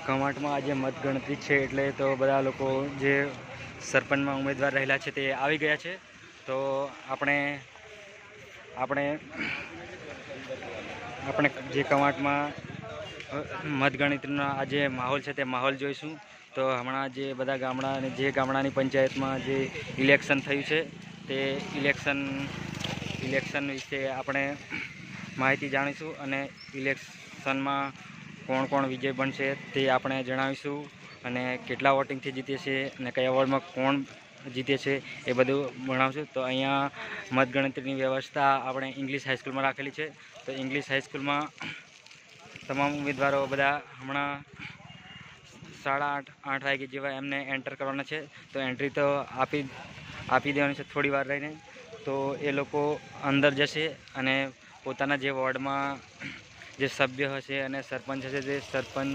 કવાંટમાં આજે મતગણતરી છે એટલે તો બધા લોકો જે સરપંચમાં ઉમેદવાર રહેલા છે તે આવી ગયા છે. તો આપણે જે કવાંટમાં મતગણતરીનો આજે માહોલ છે તે માહોલ જોઈશું. તો હમણાં જે બધા ગામડા અને જે ગામડાની પંચાયતમાં જે ઇલેક્શન થયું છે તે ઇલેક્શન વિશે આપણે માહિતી જાણીશું અને ઇલેક્શનમાં કોણ વિજય બનશે તે આપણે જણાવીશું અને કેટલા વોટિંગથી જીતે છે અને કયા વોર્ડમાં કોણ જીતે છે એ બધું ભણાવશું. તો અહીંયા મતગણતરીની વ્યવસ્થા આપણે ઇંગ્લિશ હાઈસ્કૂલમાં રાખેલી છે. તો ઇંગ્લિશ હાઈસ્કૂલમાં તમામ ઉમેદવારો બધા હમણાં 8:30 વાગે જેવા એમને એન્ટર કરવાના છે. તો એન્ટ્રી તો આપી દેવાની છે થોડી વાર રહીને. તો એ લોકો અંદર જશે અને પોતાના જે વોર્ડમાં જે સભ્ય હશે અને સરપંચ હશે તે સરપંચ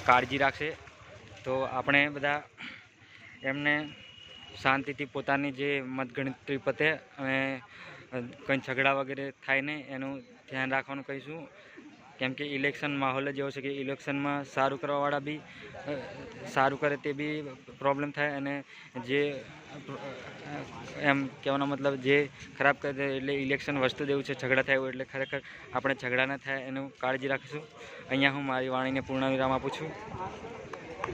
કાળજી રાખશે. તો આપણે બધા એમને શાંતિથી પોતાની જે મતગણતરી પતે અને કંઈ ઝઘડા વગેરે થાય નહીં એનું ધ્યાન રાખવાનું કહીશું. કેમ કે ઇલેક્શન માહોલ જ એવો છે કે ઇલેક્શનમાં સારું કરવાવાળા બી સારું કરે તે બી પ્રોબ્લેમ થાય અને જે એમ કહેવાનો મતલબ જે ખરાબ કરે એટલે ઇલેક્શન વસ્તુ દેવું છે ઝઘડા થાય એવું એટલે ખરેખર આપણે ઝઘડા ન થાય એનું કાળજી રાખીશું. અહીંયા હું મારી વાણીને પૂર્ણ વિરામ આપું છું.